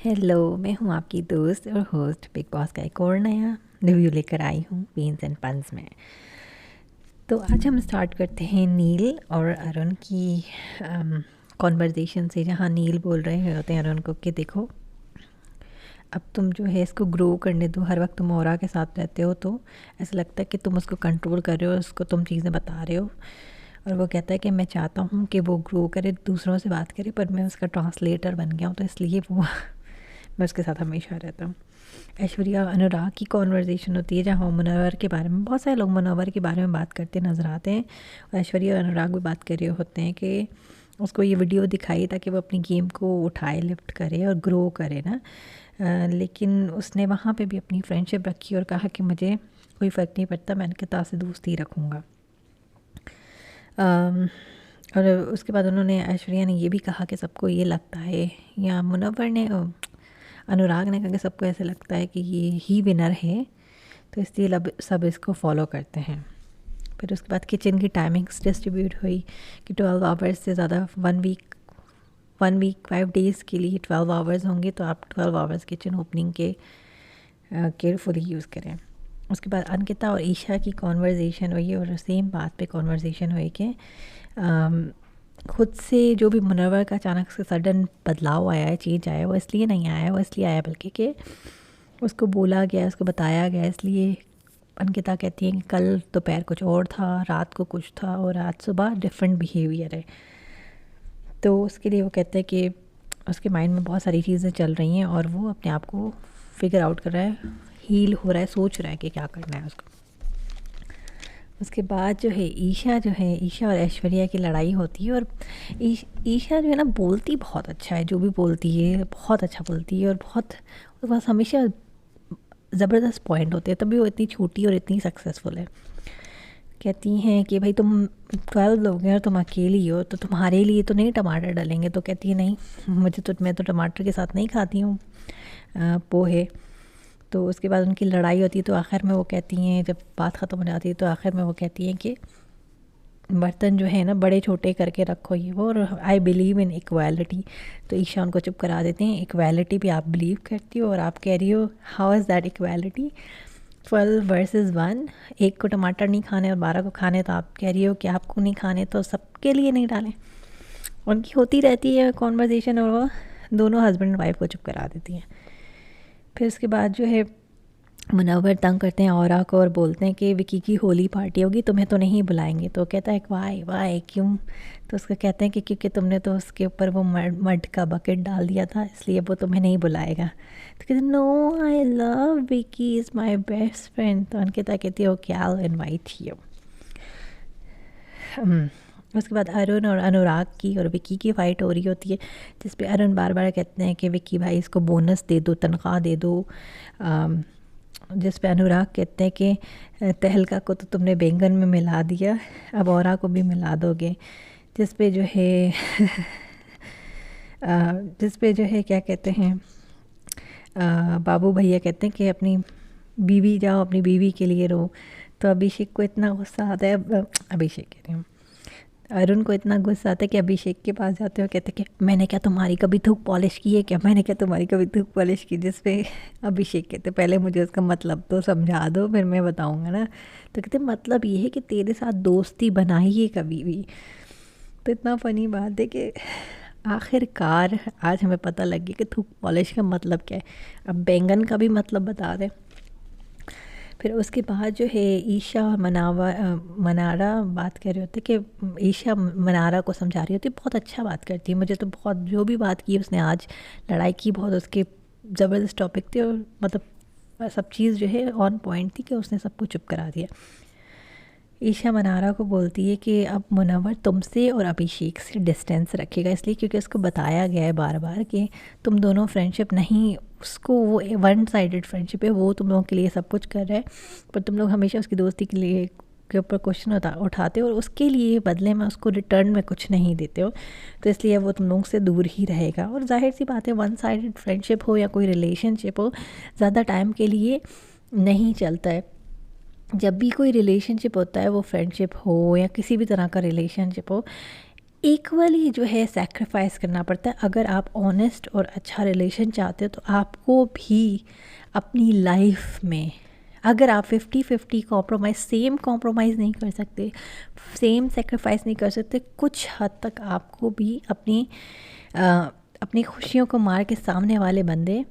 Hello, मैं हूँ आपकी दोस्त और होस्ट बिग बॉस का एक और नया रिव्यू लेकर आई हूँ बीन्स एंड पन्स में। तो आज हम स्टार्ट करते हैं नील और अरुण की कॉन्वर्जेशन से, जहाँ नील बोल रहे होते हैं अरुण को कि देखो, अब तुम जो है इसको ग्रो करने दो। हर वक्त तुम औरा के साथ रहते हो तो ऐसा लगता है कि तुम उसको कंट्रोल कर रहे हो, उसको तुम चीज़ें बता रहे हो। और वो कहता है कि मैं चाहता हूँ कि वो ग्रो करे, दूसरों से बात करे, पर मैं उसका ट्रांसलेटर बन गया हूँ, तो इसलिए वो मैं उसके साथ हमेशा रहता हूँ। ऐश्वर्या अनुराग की कॉन्वर्जेशन होती है, जहाँ मुनव्वर के बारे में, बहुत सारे लोग मुनव्वर के बारे में बात करते नज़र आते हैं, और ऐश्वर्या और अनुराग भी बात कर रहे होते हैं कि उसको ये वीडियो दिखाई ताकि वो अपनी गेम को उठाए, लिफ्ट करे और ग्रो करे ना। लेकिन उसने वहाँ पे भी अपनी फ्रेंडशिप रखी और कहा कि मुझे कोई फ़र्क नहीं पड़ता, मैं अनकिता से दोस्ती रखूँगा। और उसके बाद उन्होंने, ऐश्वर्या ने ये भी कहा कि सबको ये लगता है, या मुनव्वर ने, अनुराग ने कहा कि सबको ऐसे लगता है कि ये ही विनर है, तो इसलिए सब इसको फॉलो करते हैं। फिर उसके बाद किचन की टाइमिंग्स डिस्ट्रीब्यूट हुई कि 12 आवर्स से ज़्यादा, 1 वीक 5 डेज़ के लिए 12 आवर्स होंगे, तो आप 12 आवर्स किचन ओपनिंग के केयरफुली यूज़ करें। उसके बाद अंकिता और ईशा की कॉन्वर्जेशन हुई और सेम बात पे कॉन्वर्जेशन हुई कि खुद से जो भी मुनव्वर का अचानक से सडन बदलाव आया है, चेंज आया है, वो इसलिए नहीं आया है, वो इसलिए आया बल्कि कि उसको बोला गया, उसको बताया गया। इसलिए अंकिता कहती है कि कल दोपहर कुछ और था, रात को कुछ था, और आज सुबह डिफरेंट बिहेवियर है। तो उसके लिए वो कहते हैं कि उसके माइंड में बहुत सारी चीज़ें चल रही हैं और वो अपने आप को फिगर आउट कर रहा है, हील हो रहा है, सोच रहा है कि क्या करना है उसको। उसके बाद जो है ईशा और ऐश्वर्या की लड़ाई होती है, और ईशा जो है ना, बोलती बहुत अच्छा है, जो भी बोलती है बहुत अच्छा बोलती है, और बहुत उसके पास हमेशा ज़बरदस्त पॉइंट होते हैं, तभी वो इतनी छोटी और इतनी सक्सेसफुल है। कहती हैं कि भाई तुम 12 लोग हैं और तुम अकेली हो, तो तुम्हारे लिए तो नहीं टमाटर डालेंगे। तो कहती है नहीं, मैं तो टमाटर के साथ नहीं खाती हूँ पोहे। तो उसके बाद उनकी लड़ाई होती है, तो आखिर में वो कहती हैं, जब बात ख़त्म हो जाती है तो आखिर में वो कहती हैं कि बर्तन जो है ना बड़े छोटे करके रखो, ये वो, और आई बिलीव इन इक्वालिटी। तो ईशा उनको चुप करा देते हैं, इक्वालिटी भी आप बिलीव करती हो और आप कह रही हो how is that equality, 12 versus 1। एक को टमाटर नहीं खाने और 12 को खाने, तो आप कह रही हो कि आपको नहीं खाने तो सबके लिए नहीं डालें। उनकी होती रहती है कॉन्वर्जेशन, और वो दोनों हस्बैंड वाइफ को चुप करा देती हैं। फिर उसके बाद जो है मुनव्वर तंग करते हैं औरा को और बोलते हैं कि विकी की होली पार्टी होगी, तुम्हें तो नहीं बुलाएंगे। तो कहता है वाई क्यों? तो उसका कहते हैं कि क्योंकि तुमने तो उसके ऊपर वो मड का बकेट डाल दिया था, इसलिए वो तुम्हें नहीं बुलाएगा। तो कहते no, I love Vicky, is my best friend. तो अंकिता कहती है okay, I will invite you. उसके बाद अरुण और अनुराग की और विकी की फ़ाइट हो रही होती है, जिस पे अरुण बार बार कहते हैं कि विकी भाई इसको बोनस दे दो, तनख्वाह दे दो। जिस पे अनुराग कहते हैं कि तहलका को तो तुमने बैंगन में मिला दिया, अब औरा को भी मिला दोगे। जिस पे जो है क्या कहते हैं, बाबू भैया कहते हैं कि अपनी बीवी जाओ, अपनी बीवी के लिए रो। तो अभिषेक को इतना गुस्सा आता है, अभिषेक कह रही हूँ, अरुण को इतना गुस्सा आता है कि अभिषेक के पास जाते हो, कहते कि मैंने क्या तुम्हारी कभी थूक पॉलिश की है क्या, मैंने क्या तुम्हारी कभी थूक पॉलिश की। जिस पे अभिषेक कहते पहले मुझे उसका मतलब तो समझा दो, फिर मैं बताऊंगा ना। तो कहते मतलब ये है कि तेरे साथ दोस्ती बनाइए कभी भी। तो इतना फ़नी बात है कि आखिरकार आज हमें पता लग गया कि थूक पॉलिश का मतलब क्या है। अब बैंगन का भी मतलब बता दें। फिर उसके बाद जो है ईशा और मनारा बात कर रहे होते कि ईशा मनारा को समझा रही होती, बहुत अच्छा बात करती है, मुझे तो बहुत, जो भी बात की उसने आज, लड़ाई की बहुत, उसके ज़बरदस्त टॉपिक थे, और मतलब सब चीज़ जो है ऑन पॉइंट थी कि उसने सबको चुप करा दिया। ईशा मनारा को बोलती है कि अब मुनव्वर तुमसे और अभिषेक से डिस्टेंस रखेगा, इसलिए क्योंकि उसको बताया गया है बार बार कि तुम दोनों फ्रेंडशिप नहीं, उसको वो 1 साइडेड फ्रेंडशिप है, वो तुम लोगों के लिए सब कुछ कर रहा है, पर तुम लोग हमेशा उसकी दोस्ती के लिए के ऊपर क्वेश्चन उठाते हो और उसके लिए बदले में उसको रिटर्न में कुछ नहीं देते हो, तो इसलिए वो तुम लोगों से दूर ही रहेगा। और जाहिर सी बात है, 1 साइडेड फ्रेंडशिप हो या कोई रिलेशनशिप हो, ज़्यादा टाइम के लिए नहीं चलता है। जब भी कोई रिलेशनशिप होता है, वो फ्रेंडशिप हो या किसी भी तरह का रिलेशनशिप हो, इक्वली जो है सैक्रिफाइस करना पड़ता है। अगर आप ऑनेस्ट और अच्छा रिलेशन चाहते हो तो आपको भी अपनी लाइफ में, अगर आप 50-50 कॉम्प्रोमाइज़, सेम कॉम्प्रोमाइज़ नहीं कर सकते, सेम सेक्रीफाइस नहीं कर सकते, कुछ हद तक आपको भी अपनी खुशियों को मार के सामने वाले बंदे,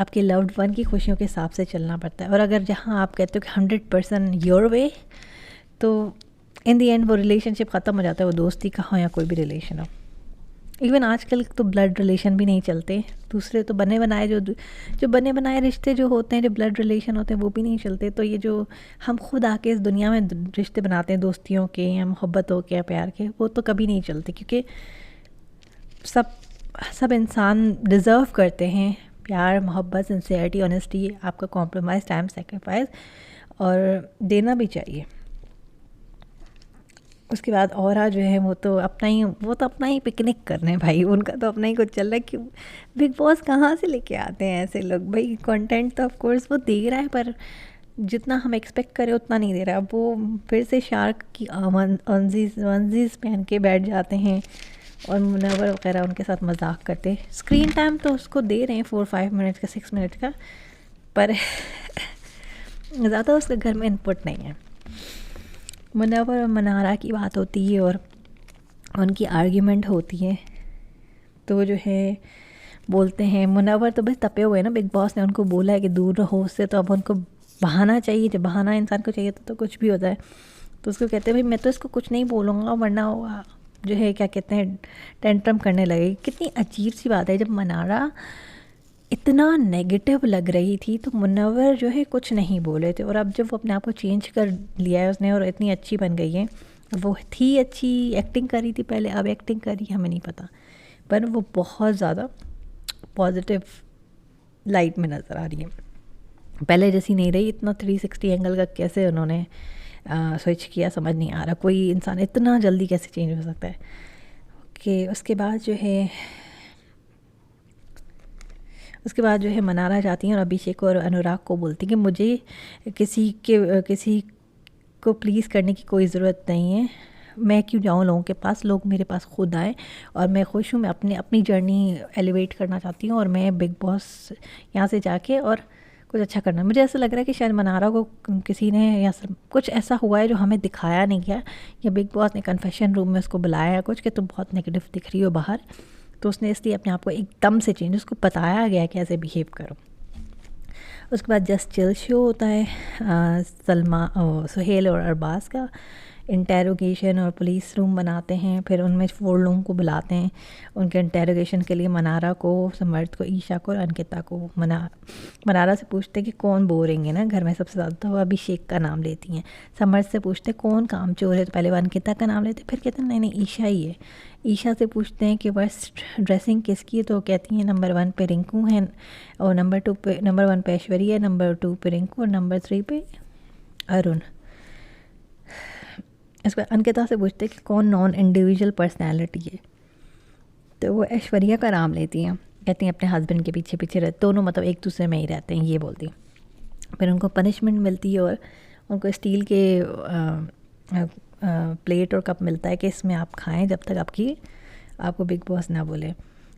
आपके लव्ड वन की खुशियों के हिसाब से चलना पड़ता है। और अगर जहाँ आप कहते हो कि 100% योर वे, तो इन दी एंड वो रिलेशनशिप ख़त्म हो जाता है, वो दोस्ती का हो या कोई भी रिलेशन हो। इवन आजकल तो ब्लड रिलेशन भी नहीं चलते, दूसरे तो बने बनाए जो बने बनाए रिश्ते जो होते हैं, जो ब्लड रिलेशन होते हैं, वो भी नहीं चलते। तो ये जो हम खुद आके इस दुनिया में रिश्ते बनाते हैं दोस्तियों के या मोहब्बतों के या प्यार के, वो तो कभी नहीं चलते, क्योंकि सब इंसान डिज़र्व करते हैं प्यार, मोहब्बत, सिंसियरिटी, ऑनेस्टी, आपका कॉम्प्रोमाइज़, टाइम सेक्रीफाइस, और देना भी चाहिए। उसके बाद औरा जो है वो तो अपना ही पिकनिक कर रहे हैं भाई, उनका तो अपना ही कुछ चल रहा है। कि बिग बॉस कहाँ से लेके आते हैं ऐसे लोग भाई? कंटेंट तो ऑफ कोर्स वो दे रहा है, पर जितना हम एक्सपेक्ट करें उतना नहीं दे रहा। अब वो फिर से शार्क की वंजीज पहन के बैठ जाते हैं और मुनव्वर वगैरह उनके साथ मजाक करते हैं। स्क्रीन टाइम तो उसको दे रहे हैं 4-5 मिनट का, 6 मिनट का, पर ज़्यादा उसके घर में इनपुट नहीं है। मुनव्वर और मनारा की बात होती है और उनकी आर्ग्यूमेंट होती है, तो जो है बोलते हैं, मुनव्वर तो बस तपे हुए हैं ना, बिग बॉस ने उनको बोला है कि दूर रहो उससे, तो अब उनको बहाना चाहिए। जब बहाना इंसान को चाहिए तो कुछ भी होता है। तो उसको कहते हैं भाई मैं तो इसको कुछ नहीं बोलूँगा, वरना जो है क्या कहते हैं टेंट्रम करने लगेगी। कितनी अजीब सी बात है, जब मनारा इतना नेगेटिव लग रही थी तो मुनव्वर जो है कुछ नहीं बोले थे, और अब जब वो अपने आप को चेंज कर लिया है उसने और इतनी अच्छी बन गई है, वो थी अच्छी, एक्टिंग करी थी पहले, अब एक्टिंग करी हमें नहीं पता, पर वो बहुत ज़्यादा पॉजिटिव लाइट में नज़र आ रही है, पहले जैसी नहीं रही। इतना 360 एंगल का कैसे उन्होंने स्विच किया समझ नहीं आ रहा, कोई इंसान इतना जल्दी कैसे चेंज हो सकता है। ओके, उसके बाद जो है मनारा जाती हैं और अभिषेक और अनुराग को बोलती हैं कि मुझे किसी को प्लीज़ करने की कोई ज़रूरत नहीं है, मैं क्यों जाऊँ लोगों के पास, लोग मेरे पास खुद आए, और मैं खुश हूँ, मैं अपनी जर्नी एलिवेट करना चाहती हूँ, और मैं बिग बॉस यहाँ से जाके और कुछ अच्छा करना। मुझे ऐसा लग रहा है कि शायद मनारा को किसी ने या कुछ ऐसा हुआ है जो हमें दिखाया नहीं गया, या बिग बॉस ने कन्फेशन रूम में उसको बुलाया कुछ कि तुम बहुत नेगेटिव दिख रही हो बाहर, तो उसने इसलिए अपने आप को एकदम से चेंज, उसको बताया गया कि ऐसे बिहेव करो। उसके बाद जस्ट चिल शो होता है, सुहेल और अरबाज का इंटेरोगेशन, और पुलिस रूम बनाते हैं, फिर उनमें 4 लोगों को बुलाते हैं उनके इंटेरोगेशन के लिए, मनारा को, समर्थ को, ईशा को और अंकिता को। मनारा से पूछते हैं कि कौन बोरेंगे ना घर में सबसे ज़्यादा, तो वो अभिषेक का नाम लेती हैं। समर्थ से पूछते हैं कौन कामचोर है, तो पहले वो अंकिता का नाम लेते, फिर कहते हैं नहीं ईशा ही है। ईशा से पूछते हैं कि वर्स्ट ड्रेसिंग किसकी है, तो कहती हैं नंबर 1 पे रिंकू है, और नंबर 1 पे ऐश्वर्या है, नंबर 2 पे रिंकू, और नंबर 3 पे अरुण। इस पर अंकिता से पूछते हैं कि कौन नॉन इंडिविजुअल पर्सनैलिटी है, तो वो ऐश्वर्या का नाम लेती हैं, कहती हैं अपने हस्बैंड के पीछे पीछे रहते, दोनों मतलब एक दूसरे में ही रहते हैं, ये बोलती हैं। फिर उनको पनिशमेंट मिलती है और उनको स्टील के प्लेट और कप मिलता है कि इसमें आप खाएं जब तक आपको बिग बॉस ना बोले।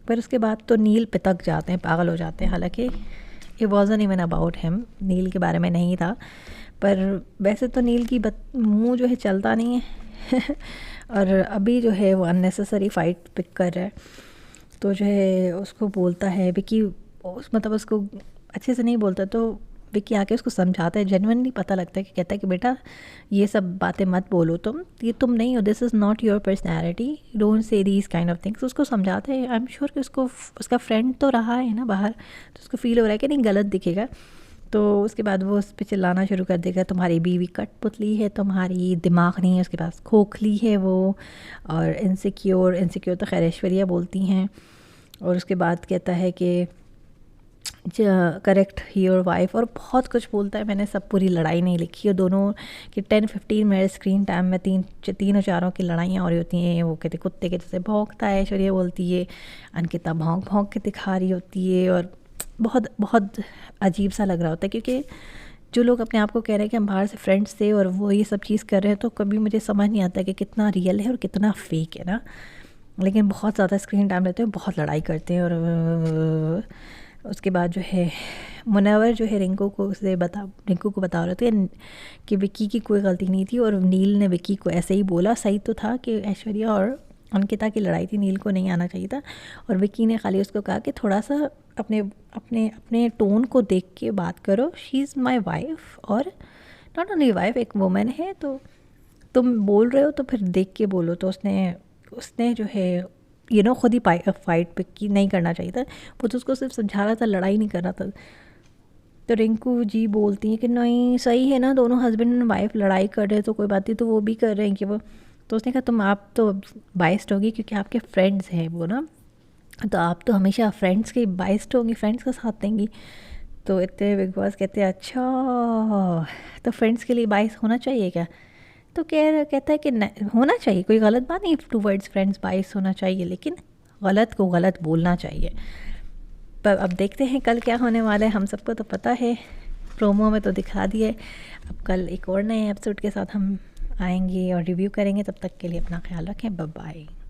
पर उसके बाद तो नील पितक जाते हैं, पागल हो जाते हैं। हालांकि it wasn't even about him, Neel के बारे में नहीं था, पर वैसे तो नील की मुंह जो है चलता नहीं है और अभी जो है वो अननेसेसरी फाइट पिक कर रहा है, तो जो है उसको बोलता है विकी, मतलब उसको अच्छे से नहीं बोलता, तो विकी आके उसको समझाता है, जेन्युइनली पता लगता है कि कहता है कि बेटा ये सब बातें मत बोलो, तुम नहीं हो, this is not your personality, don't say these kind of things. उसको समझाता है। आई एम श्योर कि उसका फ्रेंड तो रहा है ना बाहर, तो उसको फील हो रहा है कि नहीं गलत दिखेगा। तो उसके बाद वो उस पर चिल्लाना शुरू कर देगा, तुम्हारी बीवी कठपुतली है, तुम्हारी दिमाग नहीं है, उसके पास खोखली है वो, और इनसिक्योर तो खैर ऐश्वर्या बोलती हैं। और उसके बाद कहता है कि करेक्ट योर वाइफ, और बहुत कुछ बोलता है। मैंने सब पूरी लड़ाई नहीं लिखी है, दोनों की 10-15 मिनट स्क्रीन टाइम में तीनों चारों की लड़ाइयाँ हो रही होती हैं। वो कहते कुत्ते के जैसे भौंकता है, ऐश्वर्या बोलती है, अंकिता भौंक के दिखा रही होती है, और बहुत बहुत अजीब सा लग रहा होता है, क्योंकि जो लोग अपने आप को कह रहे हैं कि हम बाहर से फ्रेंड्स थे और वो ये सब चीज़ कर रहे हैं, तो कभी मुझे समझ नहीं आता कि कितना रियल है और कितना फेक है ना। लेकिन बहुत ज़्यादा स्क्रीन टाइम लेते हैं, बहुत लड़ाई करते हैं। और उसके बाद जो है मुनव्वर जो है रिंकू को बता रहे थे कि विक्की की कोई गलती नहीं थी, और नील ने विक्की को ऐसे ही बोला। सही तो था कि ऐश्वर्या और अंकिता की लड़ाई थी, नील को नहीं आना चाहिए था। और विक्की ने खाली उसको कहा कि थोड़ा सा अपने अपने अपने टोन को देख के बात करो, शी इज़ माई वाइफ, और नॉट ओनली वाइफ, एक वुमेन है, तो तुम बोल रहे हो तो फिर देख के बोलो। तो उसने जो है खुद ही फाइट पिक की, नहीं करना चाहिए था। वो तो उसको सिर्फ समझा रहा था, लड़ाई नहीं कर रहा था। तो रिंकू जी बोलती हैं कि नहीं सही है ना, दोनों हस्बैंड एंड वाइफ लड़ाई कर रहे हैं तो कोई बात नहीं, तो वो भी कर रहे हैं कि वो। तो उसने कहा आप तो बाइस्ड होगी क्योंकि आपके फ्रेंड्स हैं वो ना, तो आप तो हमेशा फ्रेंड्स की बाइस्ड होंगी, फ्रेंड्स का साथ देंगी। तो इतने बिग बॉस कहते हैं अच्छा तो फ्रेंड्स के लिए बाइस होना चाहिए क्या? तो कहता है कि होना चाहिए, कोई गलत बात नहीं, टूवर्ड्स फ्रेंड्स बाइस होना चाहिए, लेकिन गलत को गलत बोलना चाहिए। पर अब देखते हैं कल क्या होने वाला है। हम सबको तो पता है, प्रोमो में तो दिखा दिए। अब कल एक और नए एपिसोड के साथ हम आएंगे और रिव्यू करेंगे। तब तक के लिए अपना ख्याल रखें, बाय बाय।